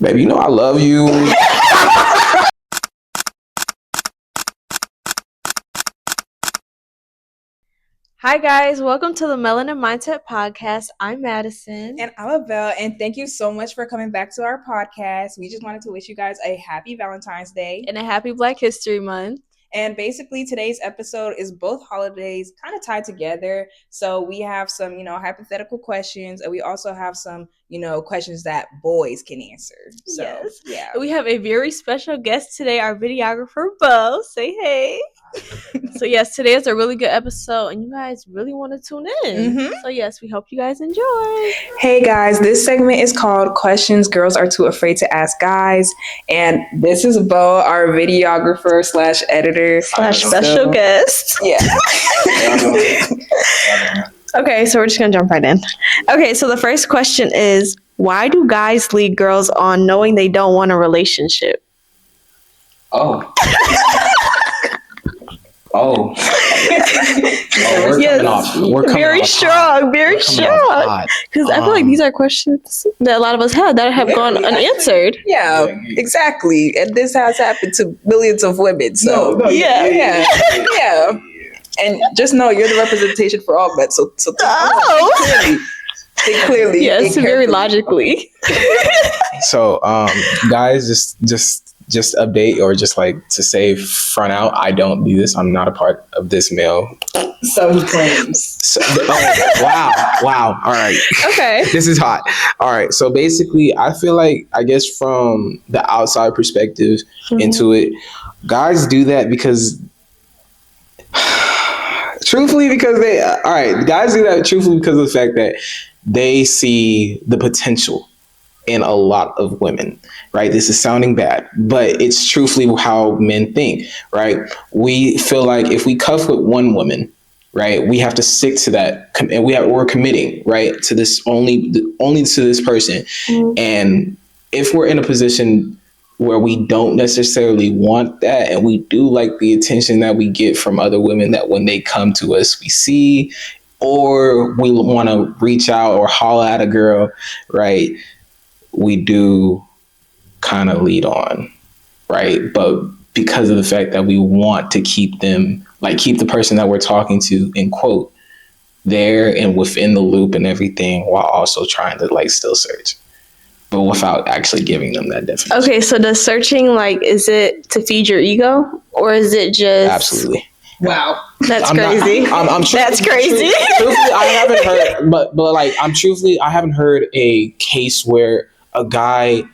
Baby, you know I love you. Hi guys, welcome to the Melanin Mindset Podcast. I'm Madison. And I'm Abel, and thank you so much for coming back to our podcast. We just wanted to wish you guys a happy Valentine's Day. And a happy Black History Month. And basically today's episode is both holidays kind of tied together. So we have some, hypothetical questions, and we also have some, questions that boys can answer. So yes. Yeah. We have a very special guest today, our videographer, Bo. Say hey. So yes, today is a really good episode, and you guys really want to tune in. Mm-hmm. So yes, we hope you guys enjoy. Hey guys, this segment is called Questions Girls Are Too Afraid to Ask Guys, and this is Bo, our videographer / editor / special guest. Yeah. Okay, so we're just gonna jump right in. Okay, so the first question is, why do guys lead girls on knowing they don't want a relationship? Oh. Oh. We're Yes, coming off. We're coming very off strong, hot. very We're coming strong. off hot. Because I feel like these are questions that a lot of us have that have gone unanswered. Yeah, exactly. And this has happened to millions of women. So yeah. And just know you're the representation for all men. So think clearly. Yes, very logically. So, guys, just update or just like to say front out, I don't do this. I'm not a part of this male. So he claims. Wow. All right. Okay. This is hot. All right. So basically, I feel like, I guess from the outside perspective into it, guys do that because, guys do that truthfully because of the fact that they see the potential in a lot of women, right? This is sounding bad, but it's truthfully how men think, right? We feel like if we cuff with one woman, right, we have to stick to that, and we're committing, right, to this only to this person. And if we're in a position where we don't necessarily want that, and we do like the attention that we get from other women, that when they come to us, we see, or we want to reach out or holler at a girl, right? We do kind of lead on, right? But because of the fact that we want to keep them, like keep the person that we're talking to, in quote, there and within the loop and everything, while also trying to like still search, but without actually giving them that definition. Okay, so does searching, like, is it to feed your ego, or is it just... Absolutely. Wow. That's crazy. That's crazy. Truthfully, I haven't heard, but like, I haven't heard a case where a guy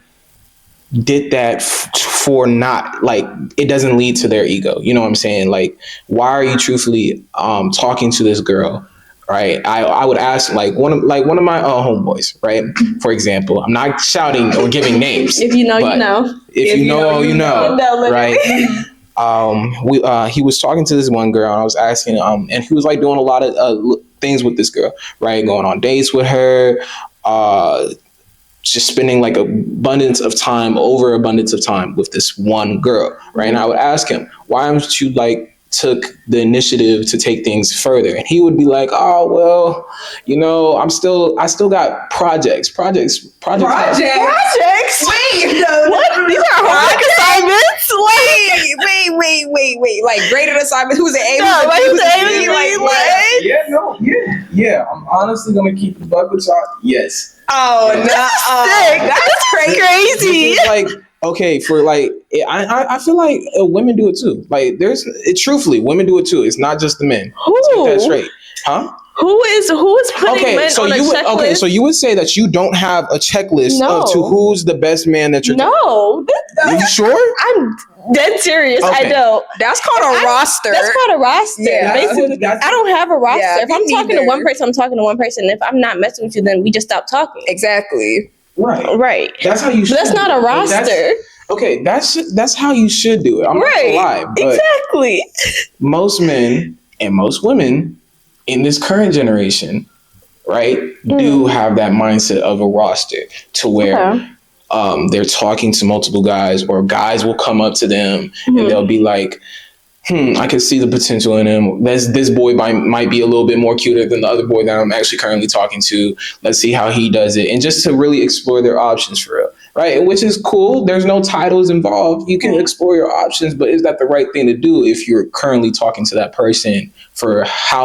did that for not, like, it doesn't lead to their ego. You know what I'm saying? Like, why are you truthfully talking to this girl? Right. I would ask like one of my homeboys, right? For example, I'm not shouting or giving names. If you know, you know. If you know, you know. Right. He was talking to this one girl, and I was asking, and he was like doing a lot of things with this girl, right? Going on dates with her, just spending like overabundance of time with this one girl, right? And I would ask him, why haven't you like took the initiative to take things further? And he would be like, oh, well, I still got projects. Projects? Wait, what? These are homework assignments? Wait. Like graded assignments? Who's the A? Yeah. I'm honestly gonna keep the buck with y'all. Yes. Oh, no. That's crazy. Like, okay, for like, I feel like women do it too. Like, truthfully, women do it too. It's not just the men. Let's get that straight, huh? Who is putting men on a checklist? Okay, so you would say that you don't have a checklist to who's the best man that you're. No, are you sure? I'm dead serious. Okay. I don't. That's called a roster. That's called a roster. Yeah. Basically, I don't have a roster. Yeah, if I'm talking to one person, I'm talking to one person. If I'm not messing with you, then we just stop talking. Exactly. Right. That's how you should. But that's not a roster. Okay, that's how you should do it. I'm not gonna lie, but exactly. Most men and most women in this current generation, right, do have that mindset of a roster to where they're talking to multiple guys, or guys will come up to them and they'll be like, I can see the potential in him. This boy might be a little bit more cuter than the other boy that I'm actually currently talking to. Let's see how he does it. And just to really explore their options for real. right? Which is cool. There's no titles involved. You can explore your options, but is that the right thing to do if you're currently talking to that person for how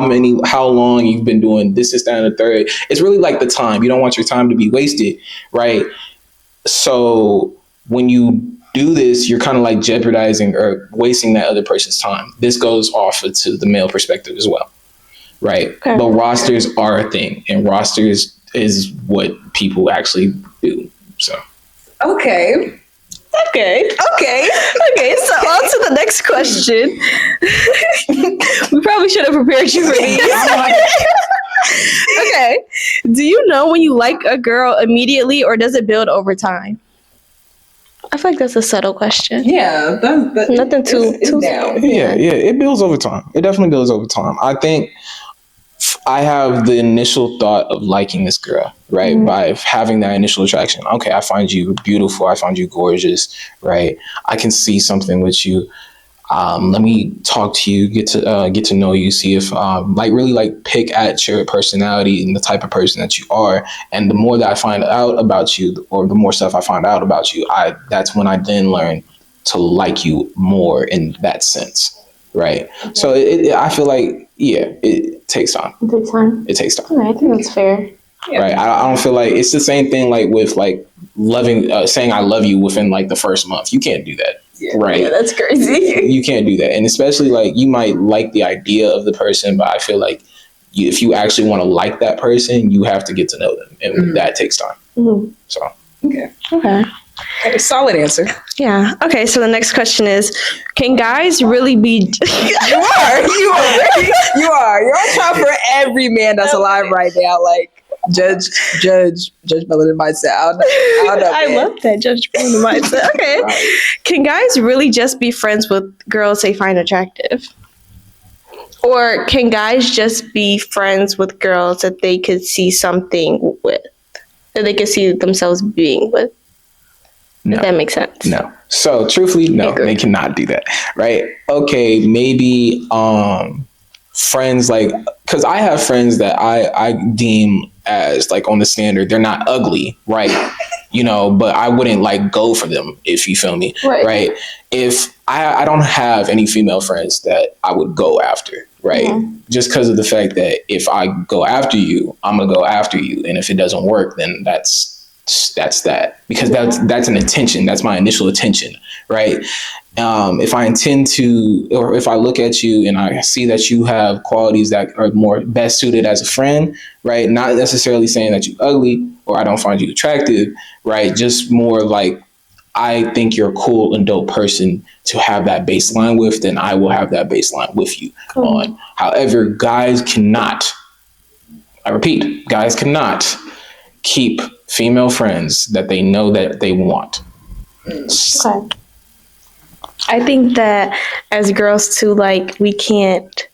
long you've been doing this, that, and the third? It's really like the time. You don't want your time to be wasted, right? So when you do this, you're kind of like jeopardizing or wasting that other person's time. This goes off to the male perspective as well, right? Okay. But rosters are a thing, and rosters is what people actually do. So Okay. Okay. Okay. Okay, so on to the next question. We probably should have prepared you for these. Okay. Do you know when you like a girl immediately or does it build over time? I feel like that's a subtle question. Yeah. Nothing too down. yeah, it builds over time. It definitely builds over time. I think I have the initial thought of liking this girl, right? By having that initial attraction. Okay, I find you beautiful. I find you gorgeous, right? I can see something with you. Let me talk to you, get to know you, see if really pick at your personality and the type of person that you are. And the more that I find out about you, or the more stuff I find out about you, that's when I then learn to like you more in that sense, right? Okay. So I feel like, it takes time. It takes time. It takes time. Okay, I think that's fair. Right. I don't feel like it's the same thing like with like loving, saying I love you within like the first month. You can't do that. Yeah. Right. Yeah, that's crazy. You can't do that. And especially like you might like the idea of the person, but I feel like if you actually want to like that person, you have to get to know them. And that takes time. Mm-hmm. So. Okay. Solid answer. Yeah. Okay. So the next question is, can guys really be? You are. You're on top for every man that's alive right now. Like Judge Melanin mindset. I love that Judge Melanin mindset. Okay. Can guys really just be friends with girls they find attractive? Or can guys just be friends with girls that they could see something with, that they could see themselves being with? No. If that makes sense. No. So truthfully, no, they cannot do that. Right. Okay. Maybe friends, like, because I have friends that I deem as like on the standard, they're not ugly, right? But I wouldn't like go for them, if you feel me. Right. If I don't have any female friends that I would go after, right? Mm-hmm. Just because of the fact that if I go after you, I'm gonna go after you. And if it doesn't work, then that's that, because that's an attention. That's my initial attention, right? If I intend to, or if I look at you and I see that you have qualities that are more best suited as a friend, right? Not necessarily saying that you're ugly or I don't find you attractive, right? Just more like, I think you're a cool and dope person to have that baseline with, then I will have that baseline with you on. However, guys cannot, I repeat, guys cannot keep female friends that they know that they want. Okay. I think that as girls too, like we can't,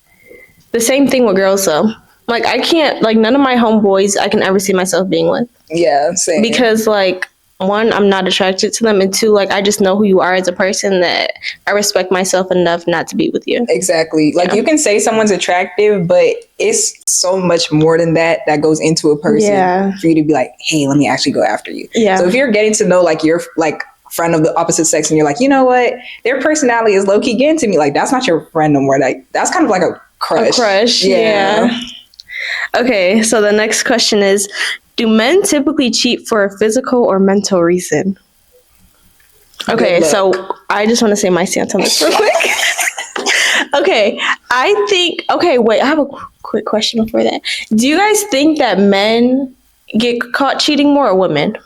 the same thing with girls though. Like I can't, like none of my homeboys I can ever see myself being with. Yeah, same. Because like, one, I'm not attracted to them, and two, like I just know who you are as a person, that I respect myself enough not to be with you. Exactly. Like you can say someone's attractive, but it's so much more than that goes into a person for you to be like, hey, let me actually go after you. Yeah. So if you're getting to know like your like friend of the opposite sex and you're like, you know what, their personality is low-key getting to me, like that's not your friend no more. Like that's kind of like a crush. A crush. Yeah. Okay, so the next question is, do men typically cheat for a physical or mental reason? Okay, so I just want to say my stance on this real quick. Okay, wait, I have a quick question before that. Do you guys think that men get caught cheating more or women?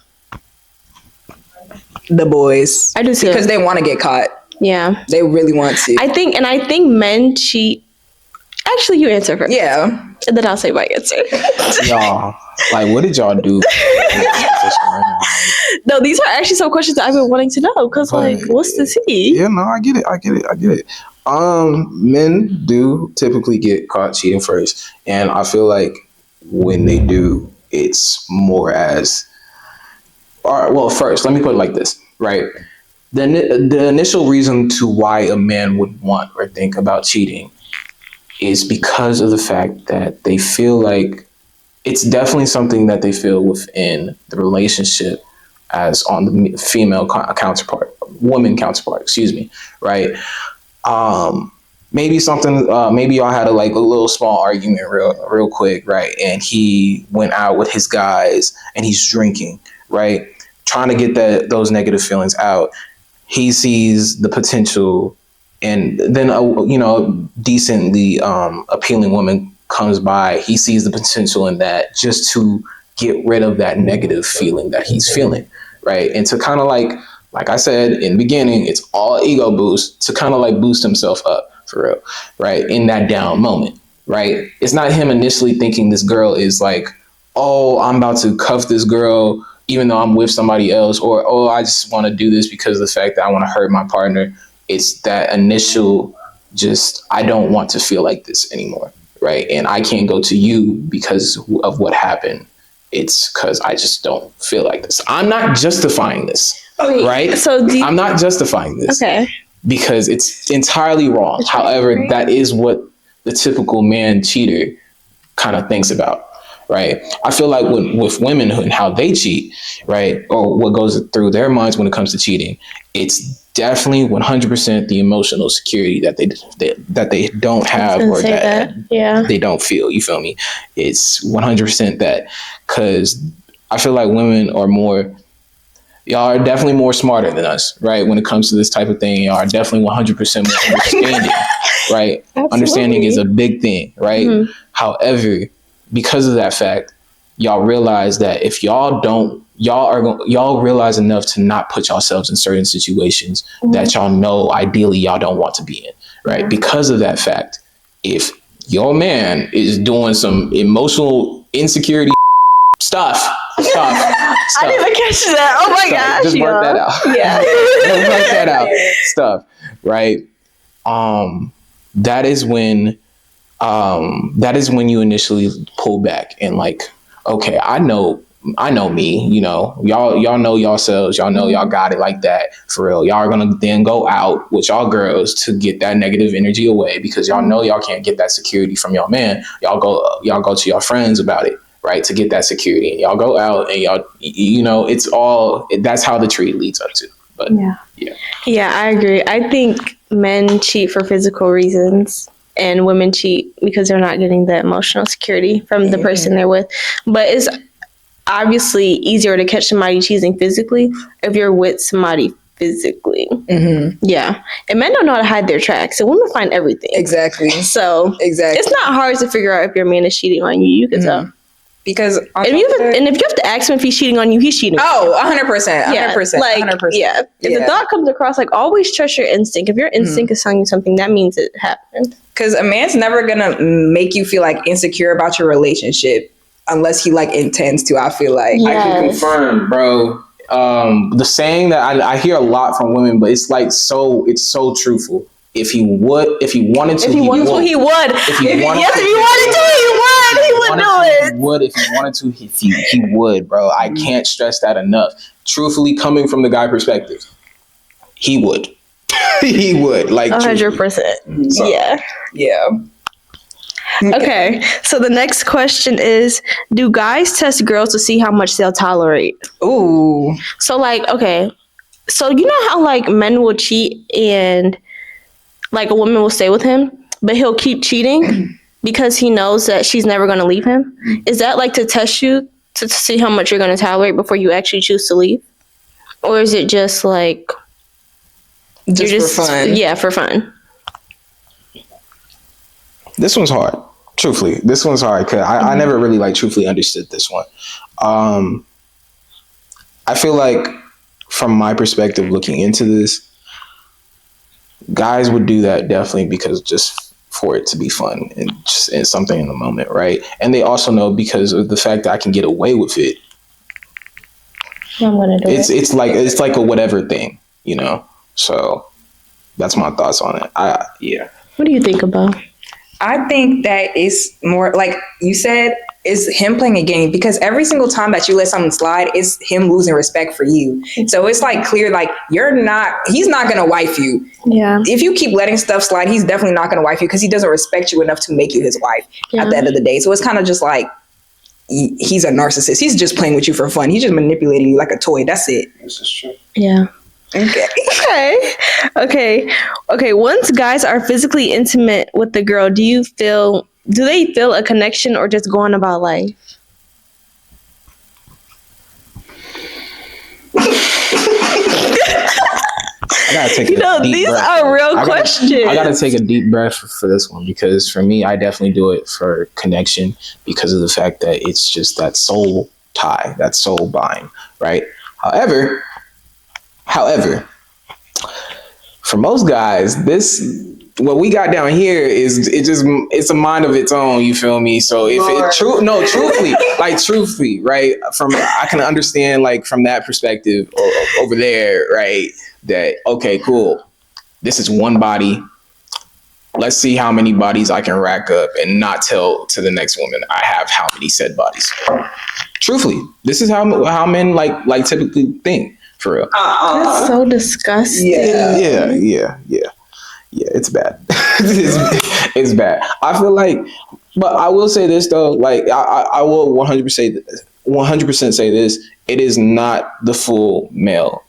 The boys. I do too. Because they want to get caught. Yeah. They really want to. I think men cheat. Actually, you answer first. Yeah. And then I'll say my answer. Y'all, like, what did y'all do? No, these are actually some questions that I've been wanting to know. Because, like, what's the tea? Yeah, no, I get it. Men do typically get caught cheating first. And I feel like when they do, it's more as... All right, well, first, let me put it like this, right? The initial reason to why a man would want or think about cheating is because of the fact that they feel like it's definitely something that they feel within the relationship as on the female woman counterpart, excuse me, right? Maybe something, maybe y'all had a little small argument real quick, right? And he went out with his guys and he's drinking, right? Trying to get those negative feelings out. He sees the potential, and then decently appealing woman comes by. He sees the potential in that, just to get rid of that negative feeling that he's feeling, right? And to kind of like I said in the beginning, it's all ego boost, to kind of boost himself up, for real, right? In that down moment, right? It's not him initially thinking this girl is oh, I'm about to cuff this girl even though I'm with somebody else, or, oh, I just want to do this because of the fact that I want to hurt my partner. It's that initial, I don't want to feel like this anymore, right? And I can't go to you because of what happened. It's because I just don't feel like this. I'm not justifying this, right? So I'm not justifying this, because it's entirely wrong. However, that is what the typical man cheater kind of thinks about, right? I feel like with women and how they cheat, right, or what goes through their minds when it comes to cheating, it's definitely 100% the emotional security that they don't have, or that they don't feel. You feel me? It's 100% that, because I feel like women are y'all are definitely more smarter than us, right? When it comes to this type of thing, y'all are definitely 100% more understanding, right? Absolutely. Understanding is a big thing, right? Mm-hmm. However, because of that fact, y'all realize that if y'all realize enough to not put yourselves in certain situations that y'all know ideally y'all don't want to be in, right? Mm-hmm. Because of that fact, if your man is doing some emotional insecurity stuff. I didn't even catch that. Oh my gosh. Just work that out. Yeah. Just work that out. Stuff. Right. That is when you initially pull back and okay, I know me, y'all know yourselves, y'all know y'all got it like that, for real. Y'all are gonna then go out with y'all girls to get that negative energy away, because y'all know y'all can't get that security from y'all man. Y'all go to your friends about it, right, to get that security, and y'all go out and y'all, it's all, that's how the tree leads up to. But yeah, I agree. I think men cheat for physical reasons and women cheat because they're not getting the emotional security from the person they're with. But it's obviously easier to catch somebody cheating physically if you're with somebody physically. Mm-hmm. Yeah. And men don't know how to hide their tracks, so women find everything. Exactly. So it's not hard to figure out if your man is cheating on you. You can tell. Because if you have to ask him if he's cheating on you, he's cheating. Oh, 100%. Yeah, 100%. Yeah. If the thought comes across, always trust your instinct. If your instinct is telling you something, that means it happened. Because a man's never gonna make you feel insecure about your relationship unless he intends to. I feel like I can confirm, bro. The saying that I hear a lot from women, but it's it's so truthful. If he wanted to, he would. If he wanted to, he would bro. I can't stress that enough. Truthfully, coming from the guy perspective, he would. He would 100%. Yeah. Okay, so the next question is, do guys test girls to see how much they'll tolerate? Ooh. So okay, so you know how men will cheat and a woman will stay with him, but he'll keep cheating because he knows that she's never going to leave him? Is that to test you to see how much you're going to tolerate before you actually choose to leave? Or is it just for fun? Yeah, for fun. This one's hard. Truthfully, this one's hard because I never really truthfully understood this one. I feel like from my perspective looking into this, guys would do that definitely because just for it to be fun and just something in the moment, right? And they also know because of the fact that I can get away with it. I'm gonna do it. It's like a whatever thing, So that's my thoughts on it. What do you think about? I think that it's more like you said, is him playing a game, because every single time that you let something slide, it's him losing respect for you. So it's clear, he's not going to wife you. Yeah. If you keep letting stuff slide, he's definitely not going to wife you because he doesn't respect you enough to make you his wife at the end of the day. So it's kind of just he's a narcissist. He's just playing with you for fun. He's just manipulating you like a toy. That's it. This is true. Yeah. Okay. Once guys are physically intimate with the girl, do they feel a connection or just go on about life? I gotta take a deep these breath. are real questions. I gotta take a deep breath for this one, because for me, I definitely do it for connection, because of the fact that it's just that soul tie, that soul bind, right? However, for most guys, what we got down here it's a mind of its own. You feel me? So if truthfully, right? I can understand like from that perspective over there, right? That okay, cool. This is one body. Let's see how many bodies I can rack up and not tell to the next woman I have how many said bodies. Truthfully, this is how men like typically think, for real. That's so disgusting. Yeah. It's bad. it's bad. I feel like, but I will say this though. Like I will 100% say this. It is not the full male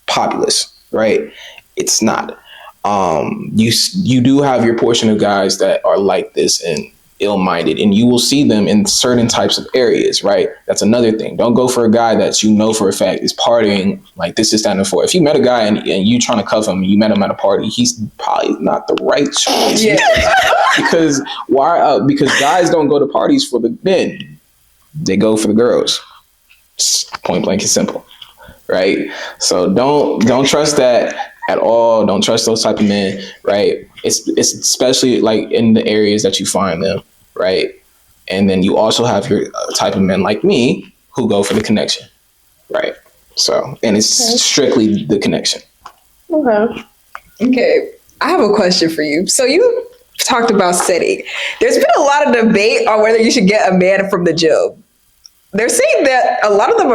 populace, right? It's not. You do have your portion of guys that are like this and ill-minded, and you will see them in certain types of areas, right? That's another thing. Don't go for a guy that you know for a fact is partying like this is standing for. If you met a guy and you trying to cuff him, and you met him at a party, he's probably not the right choice. Yeah. Because guys don't go to parties for the men. They go for the girls. Point blank and simple. Right? So don't trust that at all. Don't trust those type of men, right? It's especially like in the areas that you find them, right? And then you also have your type of men like me who go for the connection, right? So, and it's strictly the connection. Okay. I have a question for you. So you talked about setting. There's been a lot of debate on whether you should get a man from the gym. They're saying that a lot of them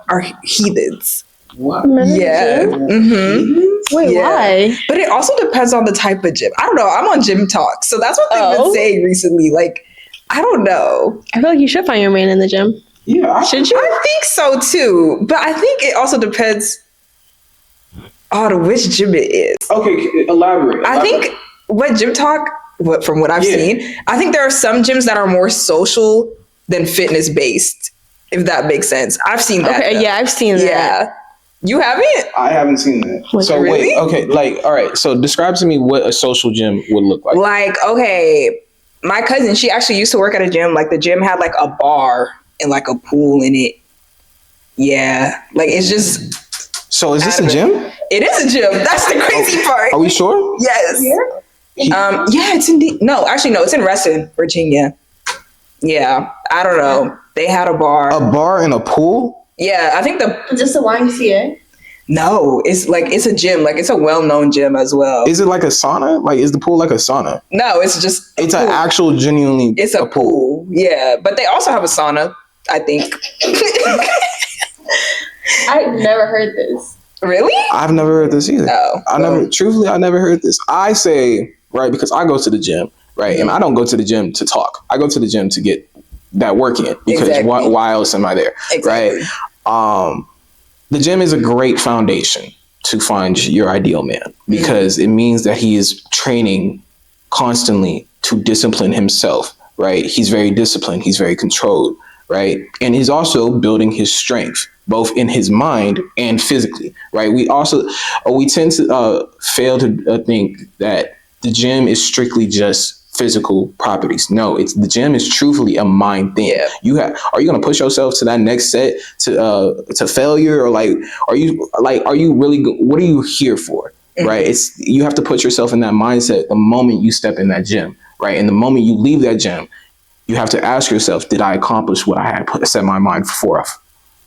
are heathens. What? Yeah. Mm-hmm. Wait, why? But it also depends on the type of gym. I don't know. I'm on Gym Talk, so that's what they've been saying recently. Like, I don't know. I feel like you should find your man in the gym. Yeah. Should you? I think so too. But I think it also depends on which gym it is. Okay, elaborate. I think Gym Talk, from what I've seen, I think there are some gyms that are more social than fitness based, if that makes sense. I've seen that. Okay, yeah, I've seen that. Yeah. You haven't? I haven't seen that. So really? Wait, okay, like, all right. So describe to me what a social gym would look like. Like, okay, my cousin, she actually used to work at a gym. Like the gym had like a bar and like a pool in it. Yeah, like it's just. So is this a gym? It is a gym. That's the crazy part. Are we sure? Yes. Yeah. Yeah, it's indeed. No, actually, no. It's in Reston, Virginia. Yeah, I don't know. They had a bar. A bar and a pool? Yeah, I think Is this the YMCA? No, it's a gym. Like it's a well-known gym as well. Is it like a sauna? Like is the pool like a sauna? No, it's just it's an actual genuinely. It's a pool. Yeah, but they also have a sauna, I think. I've never heard this. Really? I've never heard this either. Oh, I never heard this. I say, right, because I go to the gym, right, and I don't go to the gym to talk. I go to the gym to get that work in, because why else am I there? Exactly. Right? The gym is a great foundation to find your ideal man, because it means that he is training constantly to discipline himself, right? He's very disciplined. He's very controlled, right? And he's also building his strength, both in his mind and physically, right? We tend to fail to think that the gym is strictly just physical properties. No, the gym is truthfully a mind thing. Yeah. Are you going to push yourself to that next set to failure, or are you really what are you here for? Right? You have to put yourself in that mindset the moment you step in that gym, right? And the moment you leave that gym, you have to ask yourself, did I accomplish what I had set my mind forth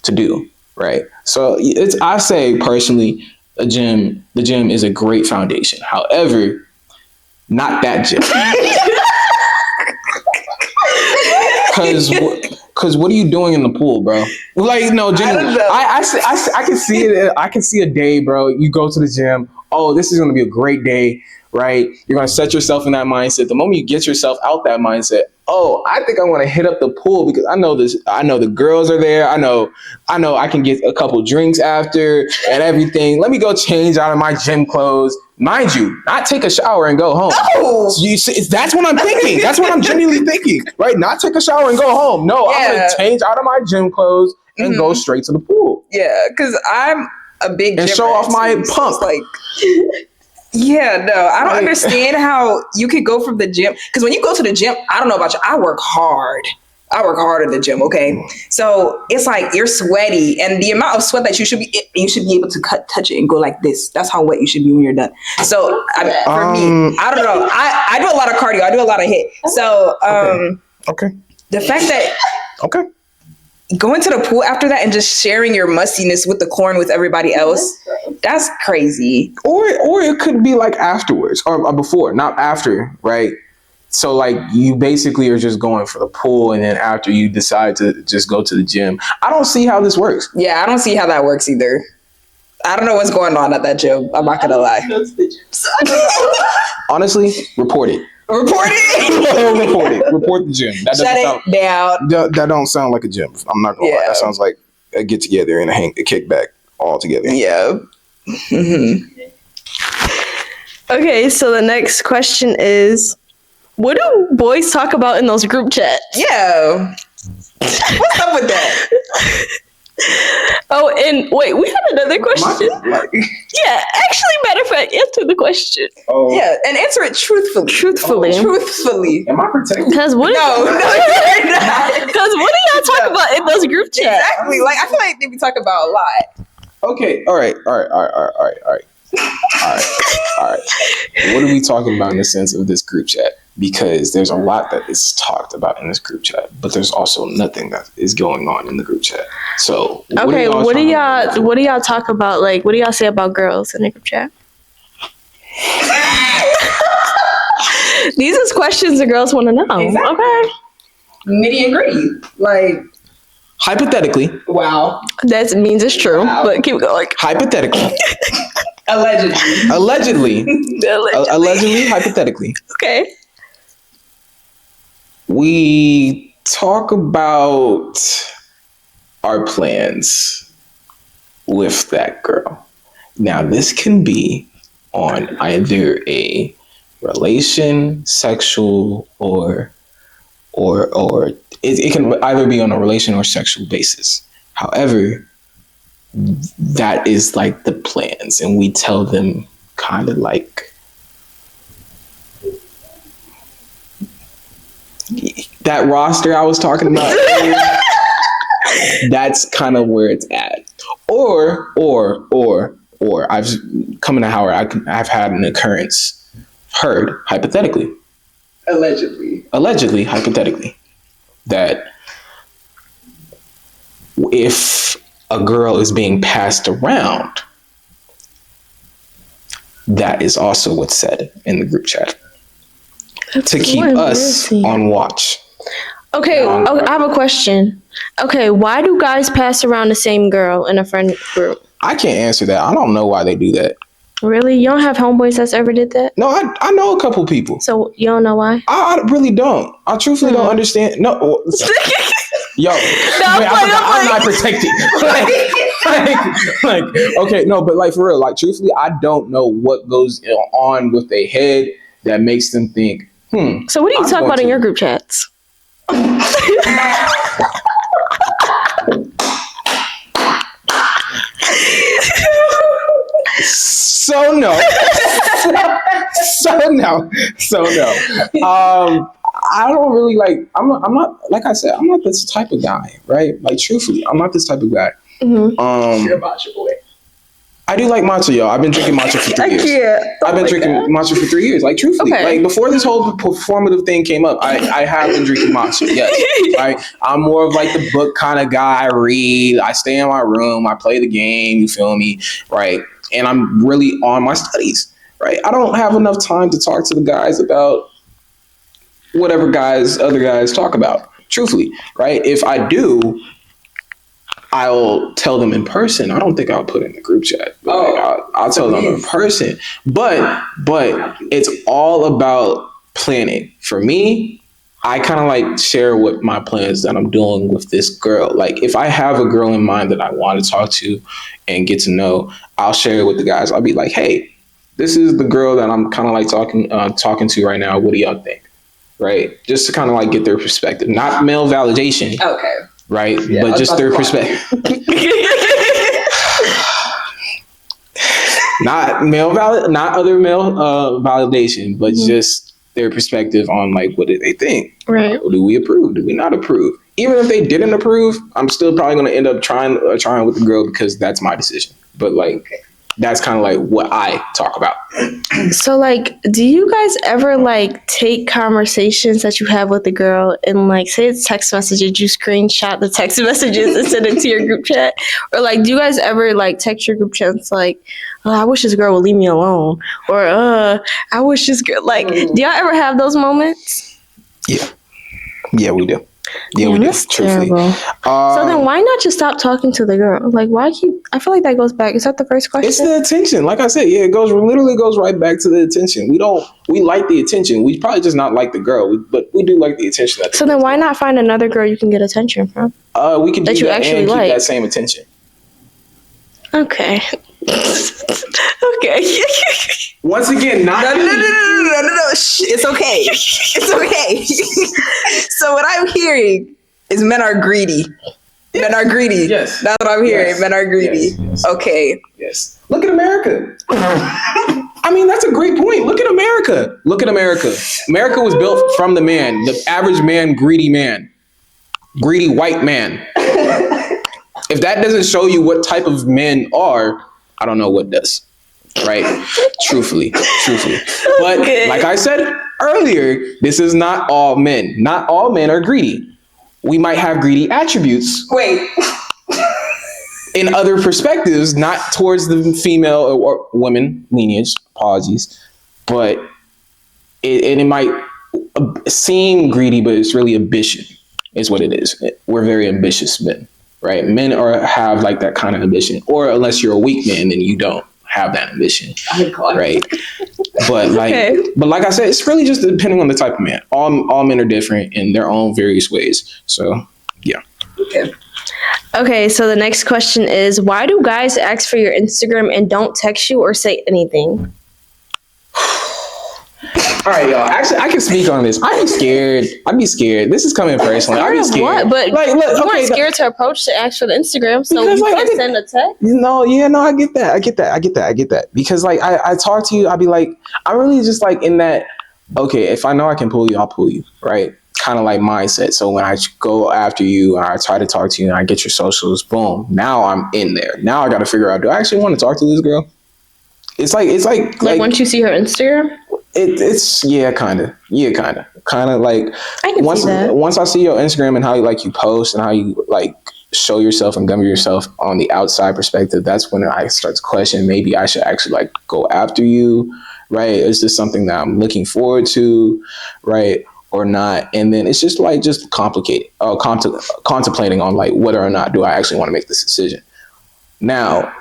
to do? Right? So I say personally, the gym is a great foundation. However, not that gym. Cause what are you doing in the pool, bro? Like, no, genuinely, I can see it. I can see a day, bro. You go to the gym. Oh, this is going to be a great day, right? You're going to set yourself in that mindset. The moment you get yourself out that mindset, oh, I think I want to hit up the pool because I know this. I know the girls are there. I know I can get a couple drinks after and everything. Let me go change out of my gym clothes. Mind you, not take a shower and go home. No. So you see, that's what I'm thinking. That's what I'm genuinely thinking, right? Not take a shower and go home. No, I'm going to change out of my gym clothes and go straight to the pool. Yeah, because I'm a big and show off my pump. So like, yeah, no, I don't understand how you could go from the gym. Because when you go to the gym, I don't know about you, I work hard. I work hard at the gym, okay? So it's like you're sweaty, and the amount of sweat that you should be able to touch it and go like this. That's how wet you should be when you're done. So for me, I don't know. I do a lot of cardio. I do a lot of HIIT. So okay. The fact that going to the pool after that and just sharing your mustiness with the corn with everybody else, that's crazy. Or it could be like afterwards or before, not after, right? So like you basically are just going for the pool and then after you decide to just go to the gym. I don't see how this works. Yeah, I don't see how that works either. I don't know what's going on at that gym. I'm not gonna lie. Honestly, report it. Report it. Report it. Report the gym. That Shut it down. That don't sound like a gym. I'm not gonna lie. That sounds like a get together and a kickback all together. Yeah. Mm-hmm. Okay, so the next question is, what do boys talk about in those group chats? Yeah. What's up with that? Oh, and wait, we had another question. Yeah, actually, matter of fact, answer the question. Oh. Yeah, and answer it truthfully. Truthfully. Am I protected? Because what? No, you're not. Because what do y'all talk about in those group chats? Exactly. Like I feel like they be talking about a lot. Okay. All right. What are we talking about in the sense of this group chat? Because there's a lot that is talked about in this group chat, but there's also nothing that is going on in the group chat. So what do y'all talk about? Like, what do y'all say about girls in the group chat? These are questions the girls want to know. Exactly. Okay. Nitty and gritty. Like, hypothetically. Wow. That means it's true, but keep going. Hypothetically. Allegedly. Allegedly, hypothetically. Okay. We talk about our plans with that girl. Now, this can be on either a relation, sexual, or it can either be on a relation or sexual basis. However, that is like the plans, and we tell them kind of like that roster I was talking about. That's kind of where it's at. Or I've come into Howard. I've had an occurrence heard hypothetically, allegedly hypothetically, that if a girl is being passed around, that is also what's said in the group chat. To keep us on watch. Okay, I have a question. Okay, why do guys pass around the same girl in a friend group? I can't answer that. I don't know why they do that. Really? You don't have homeboys that's ever did that? No, I know a couple people. So you don't know why? I really don't. I truthfully don't understand. No. Yo, I'm not protected. like, okay, no, but like for real, like truthfully, I don't know what goes on with their head that makes them think, So what do you talk about in your group chats? So no. I don't really like. I'm not like I said. I'm not this type of guy, right? Like truthfully, I'm not this type of guy. Mm-hmm. You're a matcha boy. I do like matcha, y'all. I've been drinking matcha for 3 years. I've been drinking matcha for 3 years. Like truthfully, like before this whole performative thing came up, I have been drinking matcha. Yes, right. I'm more of like the book kind of guy. I read. I stay in my room. I play the game. You feel me, right? And I'm really on my studies, right? I don't have enough time to talk to the guys about whatever other guys talk about. Truthfully, right? If I do, I'll tell them in person. I don't think I'll put it in the group chat. I'll tell them in person. But it's all about planning. For me, I kind of like share what my plans that I'm doing with this girl. Like if I have a girl in mind that I want to talk to and get to know, I'll share it with the guys. I'll be like, hey, this is the girl that I'm kind of like talking to right now. What do y'all think? Right? Just to kind of like get their perspective, not male validation. Okay. Right? Yeah, but just their perspective. Not other male validation, but just their perspective on like what do they think? Right? Do we approve? Do we not approve? Even if they didn't approve, I'm still probably going to end up trying with the girl because that's my decision. But like that's kind of like what I talk about. So like, do you guys ever like take conversations that you have with a girl and like say it's text messages, you screenshot the text messages and send it to your group chat? Or like, do you guys ever like text your group chats like, oh, I wish this girl would leave me alone? Or I wish this girl, like, do y'all ever have those moments? Yeah, we do. Yeah, we do. That's terrible. So then why not just stop talking to the girl? Like, why keep... I feel like that goes back. Is that the first question? It's the attention. Like I said, yeah, it literally goes right back to the attention. We like the attention. We probably just not like the girl, but we do like the attention. So then why not find another girl you can get attention from? We can do that and keep that same attention. Okay. Okay. Once again, not no. It's okay. It's okay. So what I'm hearing is men are greedy. Yes. Men are greedy. Yes. That's what I'm hearing. Yes. Men are greedy. Yes. Okay. Yes. Look at America. I mean, that's a great point. Look at America. America was built from the man, the average man, greedy white man. If that doesn't show you what type of men are, I don't know what does. Right? Truthfully. But like I said earlier, this is not all men. Not all men are greedy. We might have greedy attributes. Wait. In other perspectives, not towards the female or women lineage, apologies, but it might seem greedy, but it's really ambition is what it is. We're very ambitious men, right? Men have like that kind of ambition, or unless you're a weak man, then you don't have that ambition, right? But like I said, it's really just depending on the type of man. All men are different in their own various ways. So, yeah. Okay, so the next question is, why do guys ask for your Instagram and don't text you or say anything? All right, y'all. Actually, I can speak on this. I'd be scared. This is coming personally. I'd be scared. What? But like, look, you weren't scared to approach to ask for the Instagram, so you can't send a text? No, I get that. Because like I talk to you, I'd be like, I'm really just like in that, okay, if I know I can pull you, I'll pull you, right? Kind of like mindset. So when I go after you and I try to talk to you and I get your socials, boom, now I'm in there. Now I got to figure out, do I actually want to talk to this girl? It's like once you see her Instagram? It's kind of like once I see your Instagram and how you post and how you like show yourself and govern yourself on the outside perspective, that's when I start to question, maybe I should actually like go after you, right? Is this something that I'm looking forward to, right, or not? And then it's just complicated, contemplating on like whether or not do I actually want to make this decision. Now,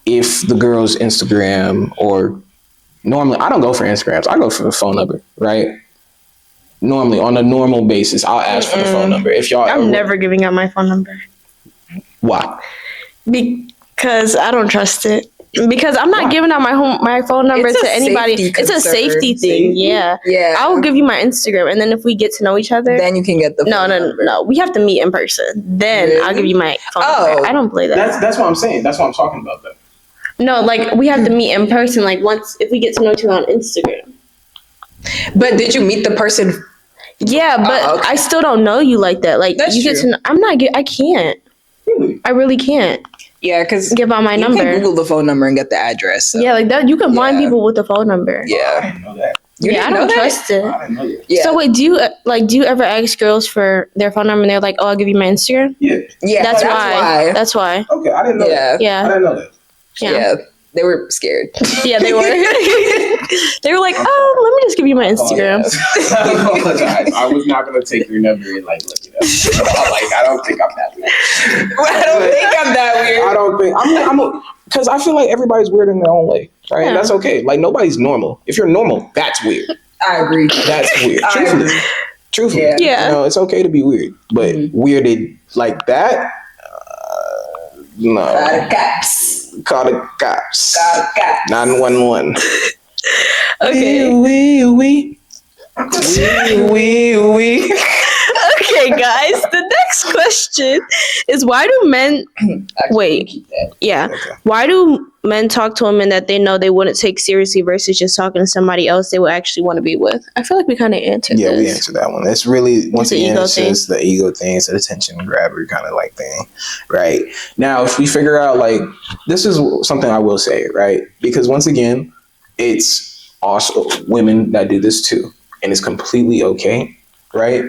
if the girl's Instagram, or normally I don't go for Instagrams, I go for the phone number, right? Normally on a normal basis, I'll ask for the phone number. If y'all, I'm never giving out my phone number. Why? Because I don't trust it. Because I'm not giving out my phone number to anybody. It's a safety thing. Yeah. I will give you my Instagram, and then if we get to know each other, then you can get the phone number. No. We have to meet in person. Then I'll give you my phone number. I don't play that. That's what I'm saying. That's what I'm talking about, though. No, like we have to meet in person. Like if we get to know each other on Instagram. But did you meet the person? Yeah, but I still don't know you like that. Like that's you true. Get to know. I can't. Really? I really can't. Yeah, because give out my number. You can Google the phone number and get the address. So. Yeah, like that. You can find people with the phone number. Yeah, I didn't know that. I don't trust it. I didn't know that. Yeah. So wait, do you ever ask girls for their phone number and they're like, "Oh, I'll give you my Instagram"? Yeah. That's why. That's why. Okay, I didn't know that. Yeah. I didn't know that. Yeah. They were scared. Yeah, they were. They were like, "Oh, let me just give you my Instagram." I was not gonna take your number and like look it up. I don't think I'm that weird. I don't think I'm that weird. I don't think I'm because I feel like everybody's weird in their own way, right? Yeah. That's okay. Like nobody's normal. If you're normal, that's weird. I agree. That's weird. Truthfully, yeah. You know, it's okay to be weird, but weirded like that, no. Call the cops. 911. Okay. We. Okay, guys. The next question is why do men wait? Yeah. Okay. Why do men talk to women that they know they wouldn't take seriously versus just talking to somebody else they would actually want to be with? I feel like we kind of answered this. Yeah, we answered that one. It's really, once again, it's just the ego thing. It's the attention grabber kind of like thing, right? Now, if we figure out, like, this is something I will say, right? Because once again, it's also women that do this too. And it's completely okay, right?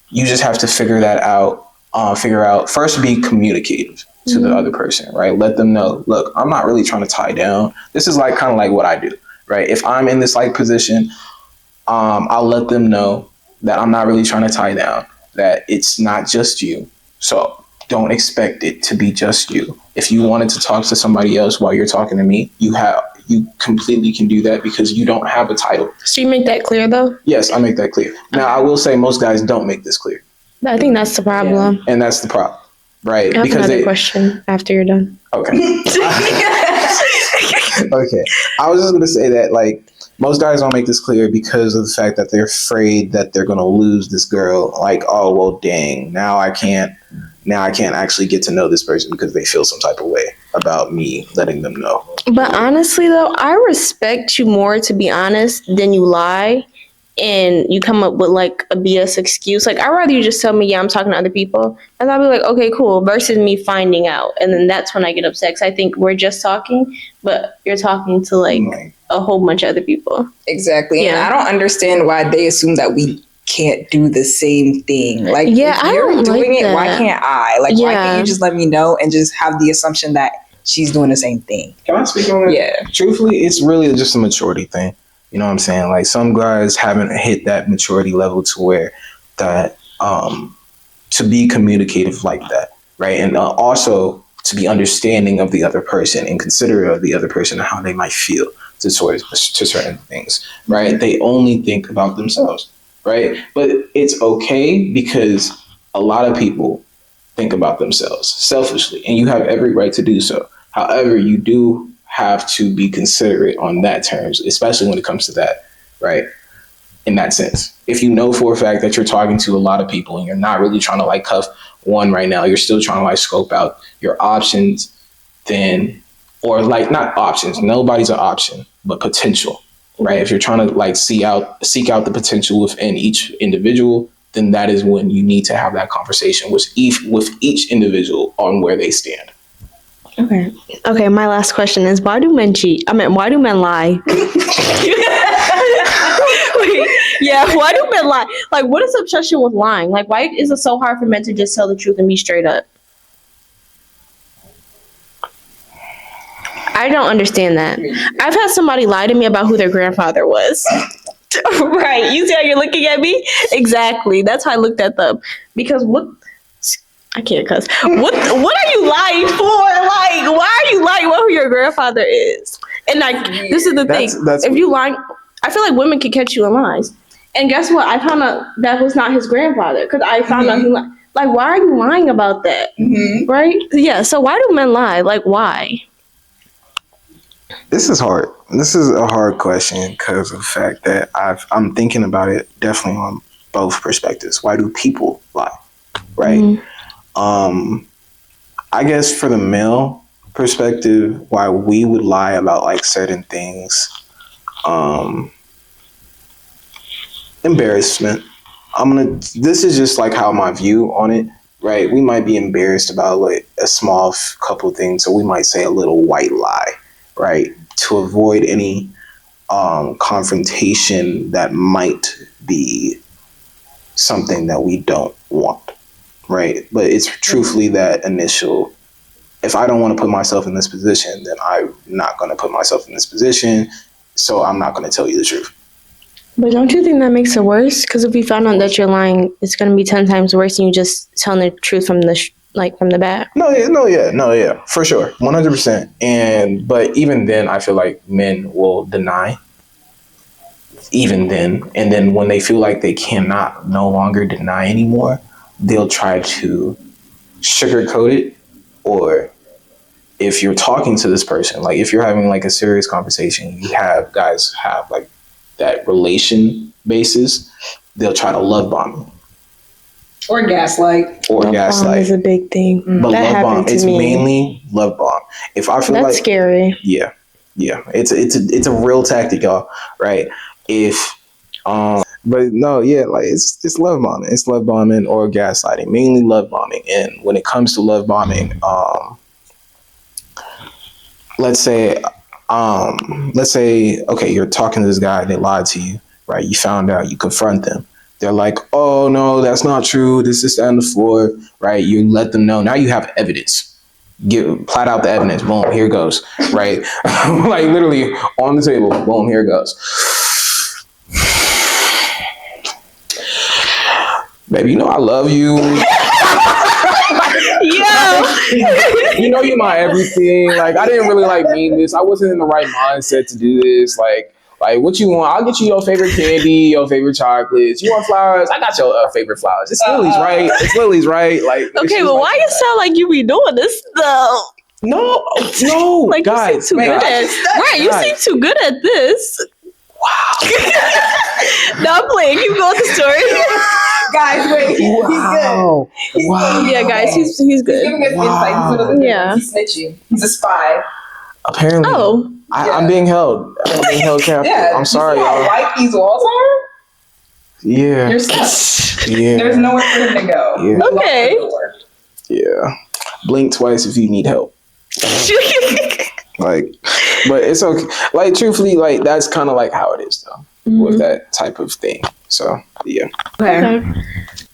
You just have to figure that out. First, be communicative to the other person, right? Let them know, look, I'm not really trying to tie down. This is like kind of like what I do, right? If I'm in this like position, I'll let them know that I'm not really trying to tie down, that it's not just you. So don't expect it to be just you. If you wanted to talk to somebody else while you're talking to me, you completely can do that because you don't have a title. So you make that clear though? Yes, I make that clear. Now, I will say most guys don't make this clear. I think that's the problem. Yeah. And that's the problem, right? I have another question after you're done. Okay. Okay. I was just going to say that, like, most guys don't make this clear because of the fact that they're afraid that they're going to lose this girl. Like, oh, well, dang, now I can't actually get to know this person because they feel some type of way about me letting them know. But honestly, though, I respect you more to be honest than you lie and you come up with like a BS excuse. Like, I'd rather you just tell me, yeah, I'm talking to other people. And I'll be like, okay, cool. Versus me finding out. And then that's when I get upset. Because I think we're just talking, but you're talking to like a whole bunch of other people. Exactly. Yeah. And I don't understand why they assume that we can't do the same thing. Like, if you're doing it, why can't I? Like, why can't you just let me know and just have the assumption that she's doing the same thing? Can I speak on that? Yeah. Truthfully, it's really just a maturity thing. You know what I'm saying? Like, some guys haven't hit that maturity level to where that to be communicative like that, right? And also to be understanding of the other person and considerate of the other person and how they might feel to certain things, right? They only think about themselves, right? But it's okay because a lot of people think about themselves selfishly, and you have every right to do so. However, you do have to be considerate on that terms, especially when it comes to that, right? In that sense, if you know for a fact that you're talking to a lot of people and you're not really trying to like cuff one right now, you're still trying to like scope out your options, then, or like not options, nobody's an option, but potential, right? If you're trying to like seek out the potential within each individual, then that is when you need to have that conversation with each individual on where they stand. Okay, my last question is why do men cheat? Why do men lie? Why do men lie? Like, what is the obsession with lying? Like, why is it so hard for men to just tell the truth and be straight up? I don't understand that. I've had somebody lie to me about who their grandfather was. Right, you see how you're looking at me? Exactly, that's how I looked at them. Because I can't cuss. What are you lying for? Like, why are you lying about who your grandfather is? And like, this is the thing. If you lying, I feel like women can catch you in lies. And guess what? I found out that was not his grandfather because I found out he lied. Like, why are you lying about that? Right? Yeah. So why do men lie? Like, why? This is hard. This is a hard question because of the fact that I'm thinking about it definitely on both perspectives. Why do people lie? Right? I guess for the male perspective, why we would lie about like certain things, embarrassment. This is just like how my view on it, right? We might be embarrassed about like a small couple things, so we might say a little white lie, right? To avoid any confrontation that might be something that we don't want. Right. But it's truthfully that initial, if I don't want to put myself in this position, then I'm not going to put myself in this position. So I'm not going to tell you the truth. But don't you think that makes it worse? Because if you found out that you're lying, it's going to be 10 times worse than you just telling the truth from the bat. No, for sure. 100%. But even then, I feel like men will deny even then. And then when they feel like they cannot no longer deny anymore, they'll try to sugarcoat it. Or if you're talking to this person, like if you're having like a serious conversation, you have guys have like that relation basis, they'll try to love bomb you. Or gaslight. Love bomb is a big thing. But that love bomb, it's mainly love bomb. If I feel that's scary. Yeah. It's a real tactic, y'all. Right? If but no, yeah, like it's love bombing. It's love bombing or gaslighting. Mainly love bombing. And when it comes to love bombing, let's say, okay, you're talking to this guy, they lied to you, right? You found out, you confront them. They're like, oh no, that's not true. This is on the floor, right? You let them know. Now you have evidence. Plat out the evidence. Boom, here goes, right? Like literally on the table. Boom, here goes. Baby, you know I love you. You know you're my everything. Like I didn't really like mean this. I wasn't in the right mindset to do this. Like what you want? I'll get you your favorite candy, your favorite chocolates. You want flowers? I got your favorite flowers. It's Lily's, right? It's Lily's, right? Like okay, but why you sound like you be doing this though? No, like guys, you seem too good at right. You seem too good at this. Wow. No, I'm playing. Keep going with the story. Guys, wait. He's good. Wow. Yeah, guys, he's good. He's giving us insight. Yeah. He's snitching. He's a spy. Apparently. Oh. I'm being held. I'm being held captive. Yeah. I'm sorry, you see y'all. how white these walls are? Yeah. You're stuck. Yeah. There's nowhere for him to go. Yeah. Okay. Yeah. Blink twice if you need help. Like, but it's okay. Like, truthfully, like that's kind of like how it is though, with that type of thing. So yeah.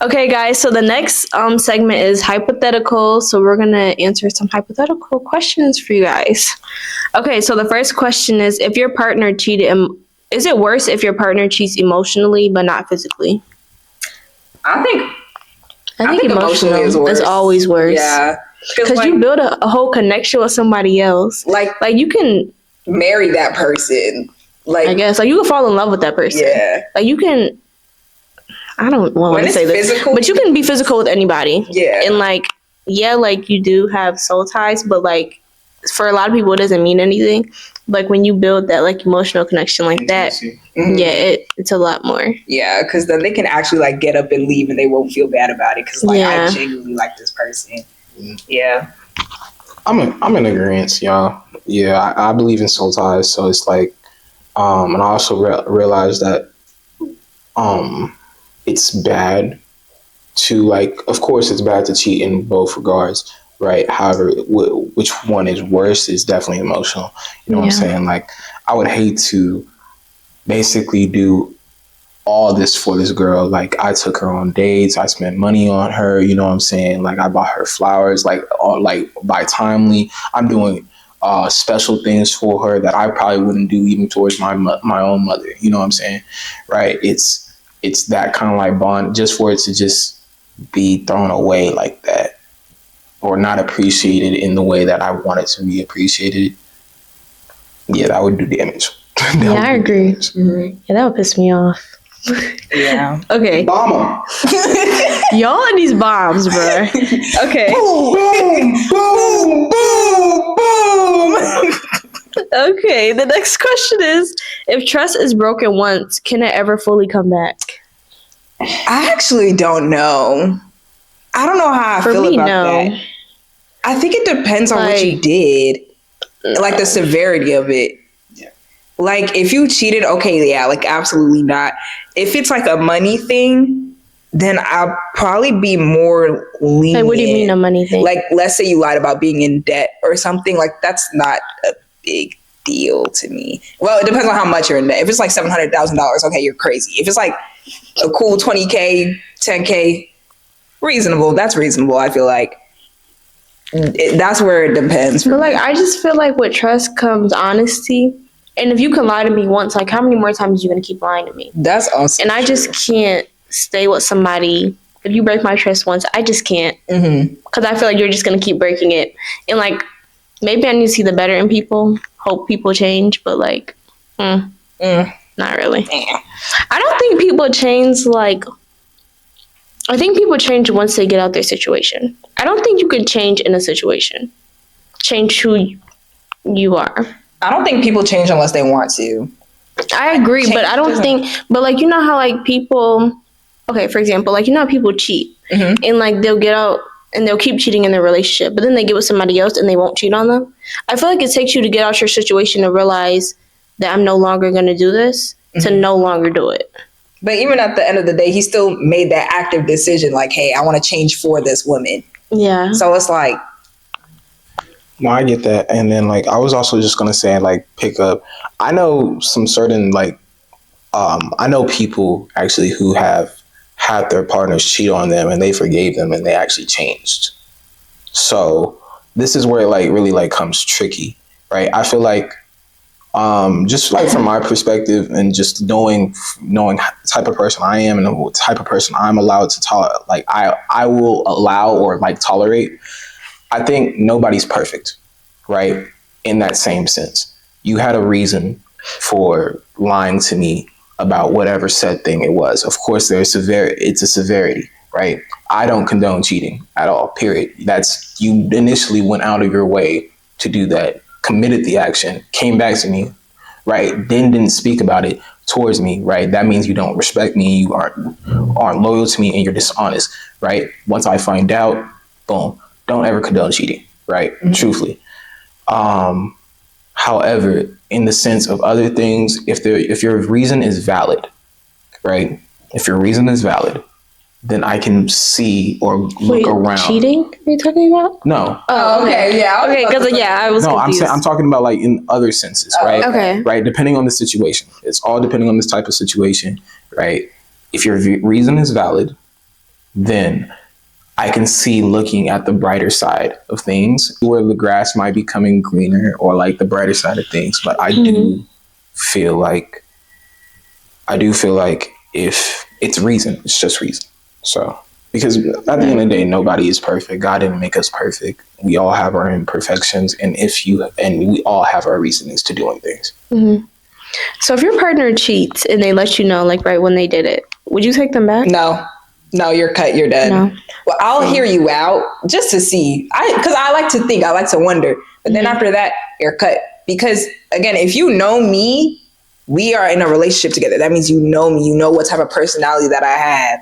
Okay, guys. So the next segment is hypothetical. So we're gonna answer some hypothetical questions for you guys. Okay. So the first question is: if your partner cheated, is it worse if your partner cheats emotionally but not physically? I think emotional is always worse. Yeah. Because you build a whole connection with somebody else. Like you can marry that person. Like I guess like you can fall in love with that person. Yeah. Like you can. I don't want to say this, but you can be physical with anybody. Yeah. And like you do have soul ties, but like for a lot of people it doesn't mean anything. Like when you build that like emotional connection like that, it's a lot more. Yeah, because then they can actually like get up and leave and they won't feel bad about it because like I genuinely like this person. Yeah. I'm in agreement, y'all. Yeah, I believe in soul ties, so it's like, and I also realize that, it's bad to like. Of course, it's bad to cheat in both regards, right? However, which one is worse is definitely emotional. You know what I'm saying? Like, I would hate to basically do all this for this girl. Like I took her on dates, I spent money on her, you know what I'm saying? Like I bought her flowers, like by timely. I'm doing special things for her that I probably wouldn't do even towards my own mother, you know what I'm saying? Right? It's that kind of like bond, just for it to just be thrown away like that or not appreciated in the way that I want it to be appreciated. Yeah, that would do damage. Yeah, I agree. Mm-hmm. Yeah, that would piss me off. Yeah. Okay. Bomb 'em. Y'all and these bombs, bro. Okay. Boom, boom, boom, boom. Okay. The next question is: if trust is broken once, can it ever fully come back? I actually don't know. I don't know how I feel about that. I think it depends on what you did, like the severity of it. Like, if you cheated, okay, yeah, like, absolutely not. If it's, like, a money thing, then I'll probably be more lenient. Like, what do you mean a money thing? Like, let's say you lied about being in debt or something. Like, that's not a big deal to me. Well, it depends on how much you're in debt. If it's, like, $700,000, okay, you're crazy. If it's, like, a cool $20K, $10K, reasonable. That's reasonable, I feel like. That's where it depends. But, like, I just feel like with trust comes honesty. And if you can lie to me once, like how many more times are you going to keep lying to me? That's awesome. And I just can't stay with somebody. If you break my trust once, I just can't. Because I feel like you're just going to keep breaking it. And like, maybe I need to see the better in people. Hope people change. But like, Not really. I don't think people change, like, I think people change once they get out their situation. I don't think you can change in a situation. Change who you are. I don't think people change unless they want to. I agree, but I don't think, but like, you know how like people, okay, for example, like, you know how people cheat and like they'll get out and they'll keep cheating in their relationship, but then they get with somebody else and they won't cheat on them. I feel like it takes you to get out your situation to realize that I'm no longer going to do this, to no longer do it. But even at the end of the day, he still made that active decision, like, hey, I want to change for this woman. Yeah. So it's like, well, I get that. And then, like, I was also just going to say, like, pick up. I know some certain, like, I know people actually who have had their partners cheat on them and they forgave them and they actually changed. So this is where it, like, really, like, comes tricky, right? I feel like just, like, from my perspective and just knowing the type of person I am and the type of person I'm allowed to tolerate, like, I will allow or, like, tolerate. I think nobody's perfect, right? In that same sense. You had a reason for lying to me about whatever said thing it was. Of course, it's a severity, right? I don't condone cheating at all, period. That's, you initially went out of your way to do that, committed the action, came back to me, right? Then didn't speak about it towards me, right? That means you don't respect me, you aren't loyal to me, and you're dishonest, right? Once I find out, boom. Don't ever condone cheating, right? Truthfully. However, in the sense of other things, if your reason is valid, right? If your reason is valid, then I can see or look around. Cheating? Are you talking about? No. Oh, okay. Yeah. Okay, because I was confused. I'm talking about like in other senses, right? Okay. Right. Depending on the situation, it's all depending on this type of situation, right? If your reason is valid, then I can see looking at the brighter side of things, where the grass might be coming greener, or like the brighter side of things. But I do feel like if it's reason, it's just reason. So, because at the end of the day, nobody is perfect. God didn't make us perfect. We all have our imperfections, and we all have our reasonings to doing things. Mm-hmm. So if your partner cheats and they let you know, like right when they did it, would you take them back? No, you're cut. You're dead. No. Well, I'll hear you out just to see. Because I like to think, I like to wonder. But then after that, you're cut. Because again, if you know me, we are in a relationship together. That means you know me. You know what type of personality that I have.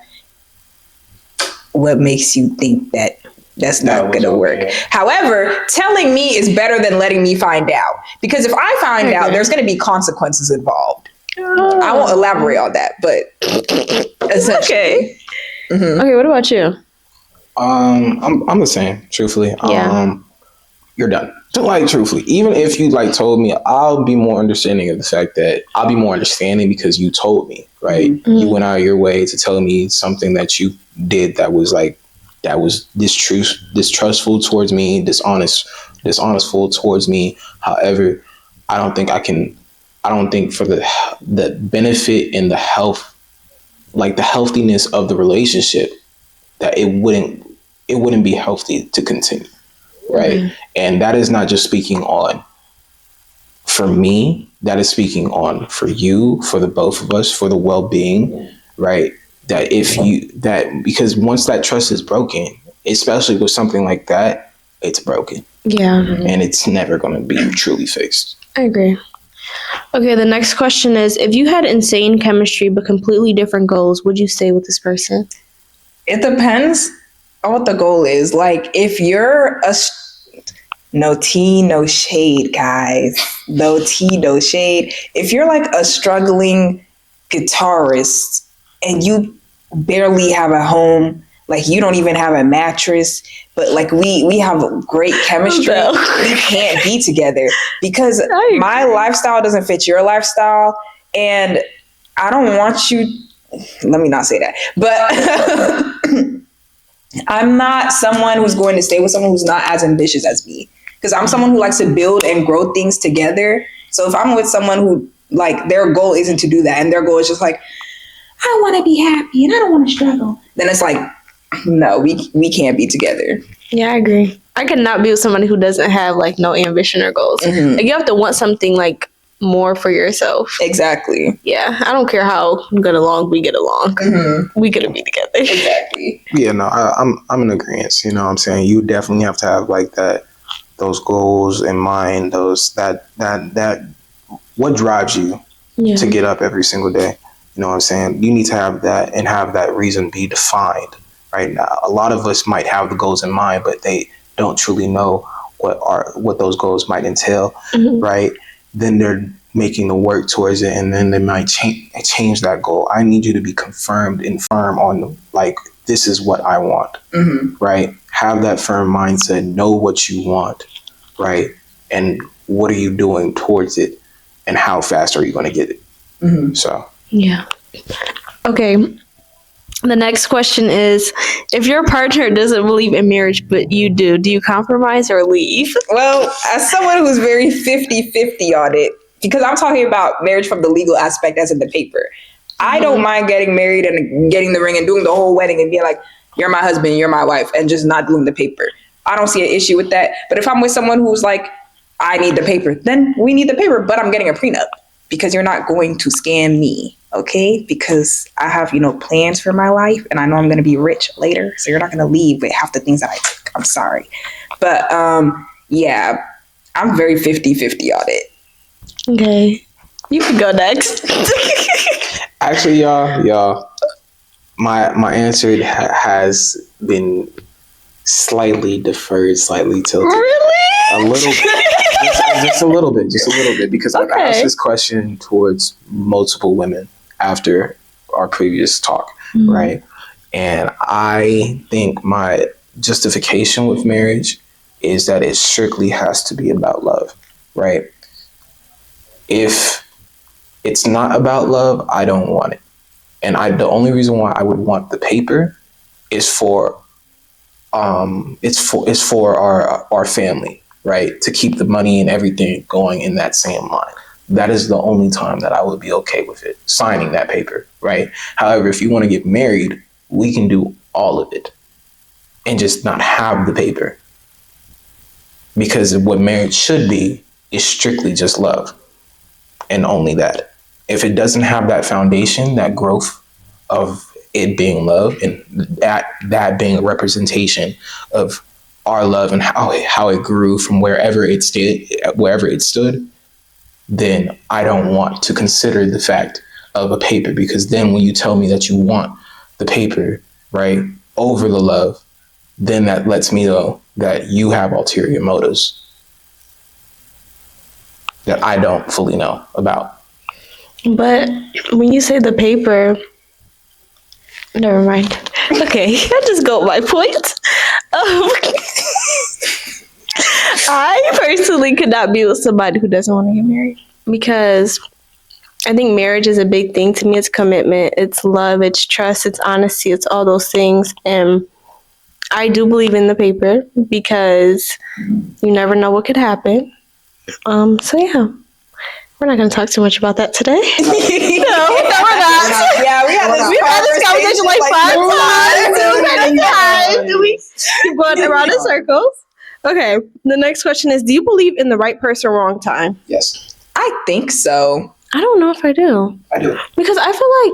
What makes you think that that's not going to work? However, telling me is better than letting me find out. Because if I find out, there's going to be consequences involved. I won't elaborate on that, but essentially. Okay. Mm-hmm. Okay, what about you? I'm the same, truthfully. Yeah. You're done. Like, truthfully, even if you like told me, I'll be more understanding of the fact that I'll be more understanding because you told me, right? Mm-hmm. You went out of your way to tell me something that you did that was distrustful towards me, dishonestful towards me. However, I don't think for the benefit and the health, like the healthiness of the relationship, that it wouldn't be healthy to continue, right? Mm-hmm. And that is not just speaking on for me, that is speaking on for you, for the both of us, for the well-being, right? Because once that trust is broken, especially with something like that, it's broken. Yeah. And it's never going to be truly fixed. I agree. Okay, the next question is, if you had insane chemistry but completely different goals, would you stay with this person? It depends on what the goal is. Like, if you're no tea, no shade, guys. No tea, no shade. If you're like a struggling guitarist and you barely have a home, like you don't even have a mattress, but like we have great chemistry, we can't be together because my lifestyle doesn't fit your lifestyle, and I don't want you. Let me not say that, but I'm not someone who's going to stay with someone who's not as ambitious as me, because I'm someone who likes to build and grow things together. So if I'm with someone who like their goal isn't to do that, and their goal is just like, I want to be happy and I don't want to struggle, then it's like, no, we can't be together. Yeah, I agree. I could not be with somebody who doesn't have like no ambition or goals. Mm-hmm. Like, you have to want something like more for yourself. Exactly. Yeah, I don't care how good along we get along. Mm-hmm. We gotta be together. Exactly. Yeah, no, I'm in agreement. You know what I'm saying? You definitely have to have like those goals in mind, that what drives you to get up every single day. You know what I'm saying? You need to have that and have that reason be defined. Right now, a lot of us might have the goals in mind, but they don't truly know what those goals might entail. Mm-hmm. Right? Then they're making the work towards it, and then they might change that goal. I need you to be confirmed and firm on like, this is what I want. Mm-hmm. Right? Have that firm mindset. Know what you want. Right? And what are you doing towards it? And how fast are you going to get it? Mm-hmm. So. Yeah. Okay. The next question is, if your partner doesn't believe in marriage, but you do you compromise or leave? Well, as someone who's very 50-50 on it, because I'm talking about marriage from the legal aspect as in the paper. Mm-hmm. I don't mind getting married and getting the ring and doing the whole wedding and being like, you're my husband, you're my wife, and just not doing the paper. I don't see an issue with that. But if I'm with someone who's like, I need the paper, then we need the paper, but I'm getting a prenup because you're not going to scam me. Okay, because I have, plans for my life and I know I'm going to be rich later. So you're not going to leave with half the things that I took. I'm sorry. But yeah, I'm very 50-50 on it. Okay. You can go next. Actually, y'all, my answer has been slightly deferred, slightly tilted. Really? A little bit. Just a little bit, because I've asked this question towards multiple women after our previous talk, mm-hmm. right? And I think my justification with marriage is that it strictly has to be about love, right? If it's not about love, I don't want it. And the only reason why I would want the paper is for our family, right? To keep the money and everything going in that same line. That is the only time that I would be okay with it, signing that paper, right? However, if you want to get married, we can do all of it and just not have the paper. Because what marriage should be is strictly just love and only that. If it doesn't have that foundation, that growth of it being love and that being a representation of our love and how it grew from wherever it stood, then I don't want to consider the fact of a paper, because then when you tell me that you want the paper, right, over the love, then that lets me know that you have ulterior motives that I don't fully know about. But when you say the paper, never mind. Okay, I just got my point. I personally could not be with somebody who doesn't want to get married, because I think marriage is a big thing to me. It's commitment, it's love, it's trust, it's honesty, it's all those things. And I do believe in the paper because you never know what could happen. So yeah, we're not going to talk too much about that today. No, we're not. Yeah, we had this conversation like 5 times. We keep going around in circles. Okay, the next question is, do you believe in the right person, wrong time? Yes. I think so. I don't know if I do. I do. Because I feel like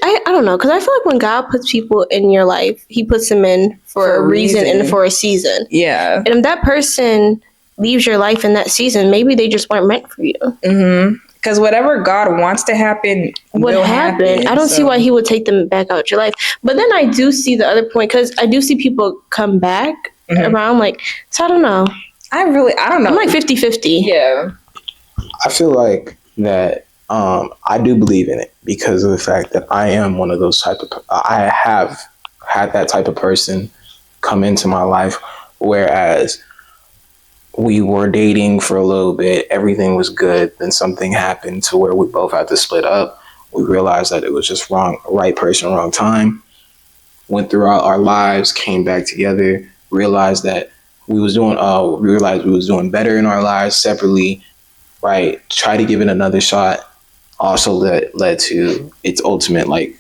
I don't know, because I feel like when God puts people in your life, he puts them in for a reason and for a season. Yeah. And if that person leaves your life in that season, maybe they just weren't meant for you. Mm-hmm. Because whatever God wants to happen will happen. I don't see why he would take them back out your life. But then I do see the other point, because I do see people come back around, so I don't know. I don't know. I'm like 50-50. Yeah. I feel like that I do believe in it because of the fact that I am one of those I have had that type of person come into my life, whereas we were dating for a little bit, everything was good, then something happened to where we both had to split up. We realized that it was just right person, wrong time. Went throughout our lives, came back together, realized that we was doing better in our lives separately, right? Try to give it another shot. Also that led to its ultimate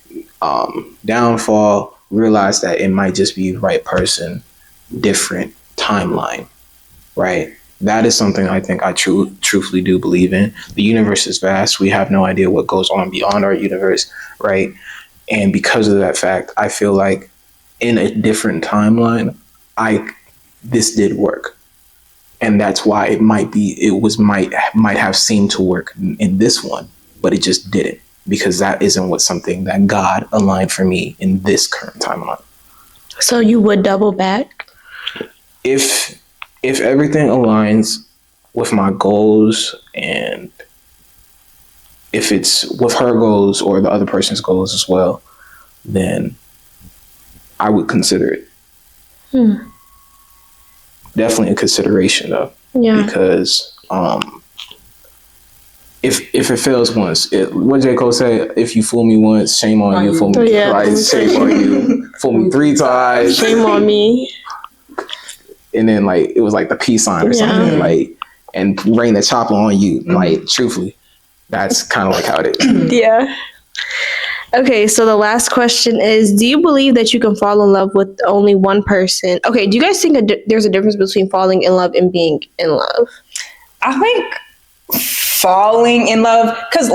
downfall. Realized that it might just be right person, different timeline. Right. That is something I think I truthfully do believe in. The universe is vast. We have no idea what goes on beyond our universe, right? And because of that fact, I feel like in a different timeline, this did work. And that's why might have seemed to work in this one, but it just didn't, because that isn't something that God aligned for me in this current timeline. So you would double back? If everything aligns with my goals, and if it's with her goals or the other person's goals as well, then I would consider it. Definitely a consideration, though. Yeah. Because if it fails once, what J. Cole say? If you fool me once, shame on you. Fool me twice, shame on you. Fool me 3 times, shame on me. And then it was like the peace sign or something, and rain the chopper on you. Truthfully, that's kind of like how it is. Yeah. Okay, so the last question is, do you believe that you can fall in love with only one person? Okay, do you guys think there's a difference between falling in love and being in love? I think falling in love, because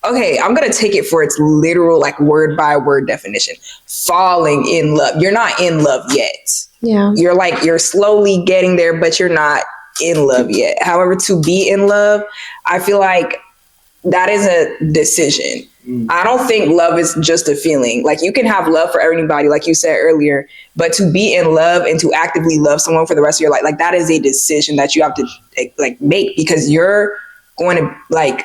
okay, I'm going to take it for its literal, word by word definition. Falling in love. You're not in love yet. Yeah. You're slowly getting there, but you're not in love yet. However, to be in love, I feel like that is a decision. I don't think love is just a feeling. You can have love for everybody, like you said earlier, but to be in love and to actively love someone for the rest of your life, that is a decision that you have to make, because you're going to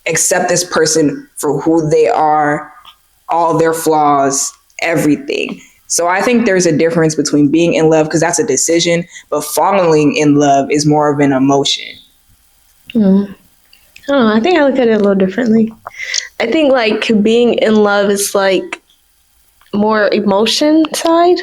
accept this person for who they are, all their flaws, everything. So I think there's a difference between being in love, because that's a decision, but falling in love is more of an emotion. Oh, I think I look at it a little differently. I think being in love is more emotion side.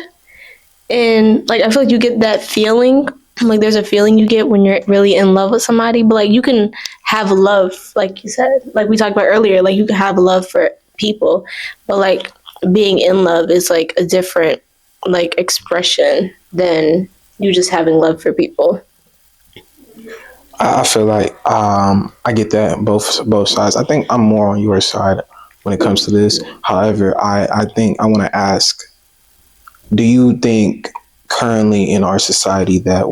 And I feel like you get that feeling. There's a feeling you get when you're really in love with somebody. But you can have love, like you said, we talked about earlier, you can have love for people. But being in love is a different expression than you just having love for people. I feel like I get that both sides. I think I'm more on your side when it comes to this. However, I think I want to ask, do you think currently in our society that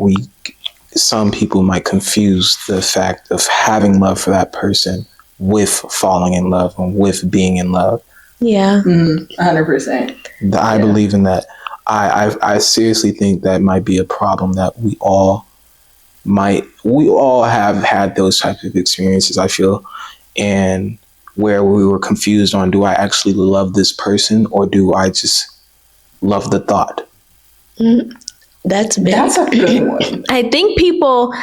some people might confuse the fact of having love for that person with falling in love and with being in love? Yeah. 100%. I believe in that. I seriously think that might be a problem that we all have had those types of experiences, I feel, and where we were confused on, do I actually love this person or do I just love the thought? That's big. That's a good one. I think people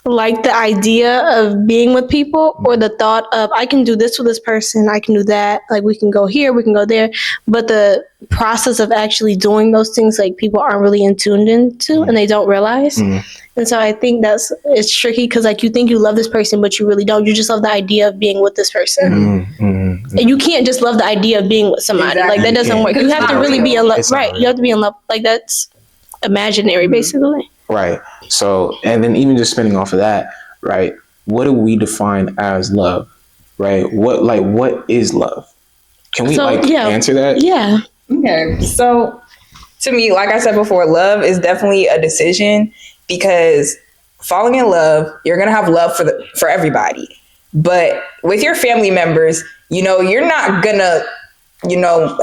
like the idea of being with people, or the thought of, I can do this with this person, I can do that, we can go here, we can go there, but the process of actually doing those things, people aren't really in tuned into, and they don't realize. And so I think it's tricky, because you think you love this person, but you really don't. You just love the idea of being with this person. And you can't just love the idea of being with somebody. Exactly. That doesn't work. You have to really be in love. Right. You have to be in love. That's imaginary, basically. Right. So, and then even just spinning off of that, right? What do we define as love? Right? What is love? Can we answer that? Yeah. Okay. So to me, like I said before, love is definitely a decision, because falling in love, you're going to have love for everybody. But with your family members, you're not going to,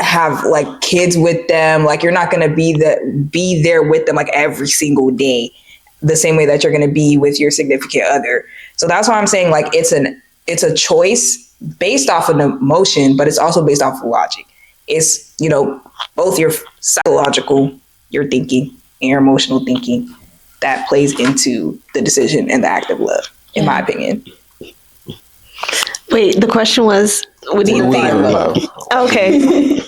have kids with them. You're not going to be there with them every single day, the same way that you're going to be with your significant other. So that's why I'm saying it's a choice based off of an emotion, but it's also based off of logic. It's, both your psychological, your thinking, and your emotional thinking that plays into the decision and the act of love, in my opinion. Wait, the question was, what do you think? Love. Okay.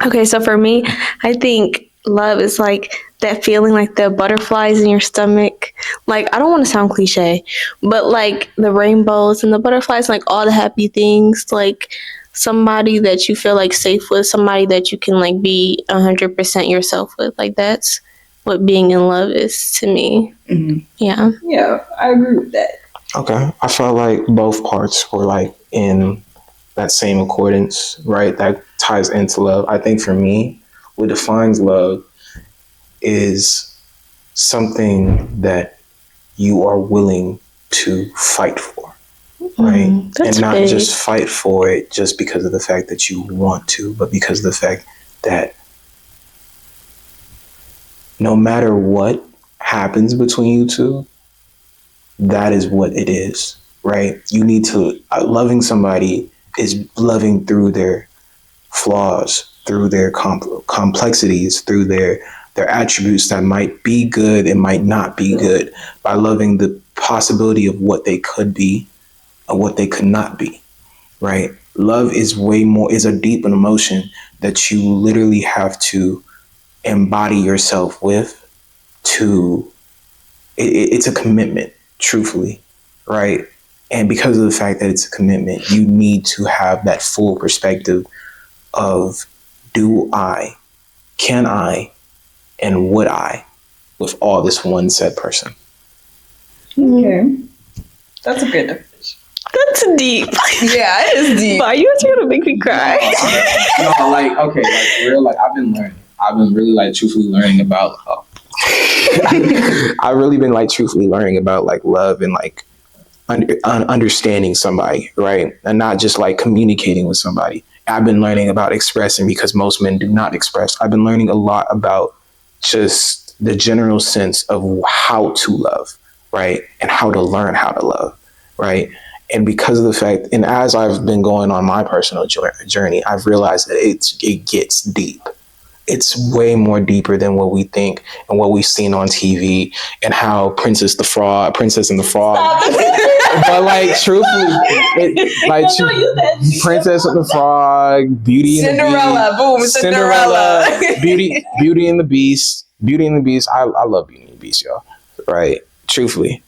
Okay, so for me, I think love is that feeling, the butterflies in your stomach. I don't want to sound cliche, but the rainbows and the butterflies, all the happy things, somebody that you feel safe with, somebody that you can be 100% yourself with. That's what being in love is to me. Mm-hmm. Yeah, I agree with that. Okay, I felt like both parts were like in that same accordance, right? That ties into love. I think for me, what defines love is something that you are willing to fight for, right? And not big. just fight for it just because of the fact that you want to, but because of the fact that no matter what happens between you two, that is what it is, right? You need to, loving somebody is loving through their flaws, through their complexities, through their attributes that might be good and might not be good, by loving the possibility of what they could be and what they could not be, right? Love is way more, is a deep emotion that you literally have to embody yourself with to, it's a commitment, truthfully, right? And because of the fact that it's a commitment, you need to have that full perspective of can I, and would I with all this one said person. Okay. That's a good definition. That's deep. Yeah, it is deep. Why you gonna make me cry? No, like, okay, like, for real, like, I've been really, like, truthfully learning about, I've really been, like, truthfully learning about, like, love and, like, understanding somebody, right? And not just, like, communicating with somebody. I've been learning about expressing, because most men do not express. I've been learning a lot about just the general sense of how to love, right? And how to learn how to love, right? And because of the fact, and as I've been going on my personal journey, I've realized that it gets deep. It's way more deeper than what we think and what we've seen on TV, and how Princess and the Frog, but like, truthfully, Princess and the Frog, Beauty and the Beast, Cinderella, boom, Cinderella. Beauty and the Beast. I love Beauty and the Beast, y'all. Right? Truthfully,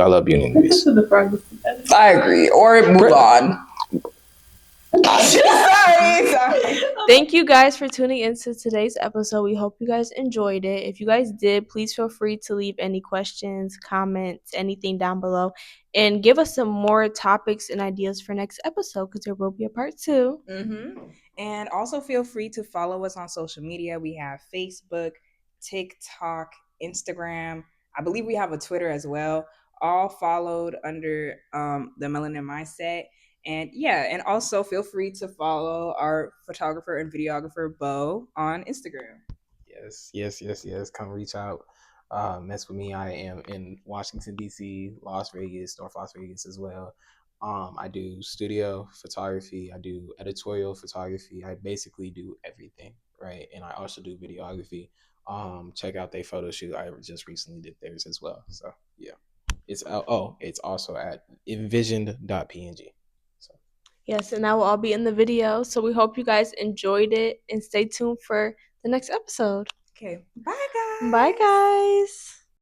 I love Beauty and the Beast. I agree. Or Mulan. Sorry. Thank you guys for tuning into today's episode. We hope you guys enjoyed it. If you guys did, please feel free to leave any questions, comments, anything down below, and give us some more topics and ideas for next episode, because there will be a part 2. Mm-hmm. And also feel free to follow us on social media. We have Facebook, TikTok, Instagram. I believe we have a Twitter as well. All followed under the Melanin Mindset. And yeah, and also feel free to follow our photographer and videographer, Bo, on Instagram. Yes. Come reach out. Mess with me. I am in Washington, D.C., Las Vegas, North Las Vegas as well. I do studio photography. I do editorial photography. I basically do everything, right? And I also do videography. Check out their photo shoot. I just recently did theirs as well. So yeah, it's also at envisioned.png. So. Yes, and that will all be in the video. So we hope you guys enjoyed it, and stay tuned for the next episode. Okay, bye guys. Bye guys.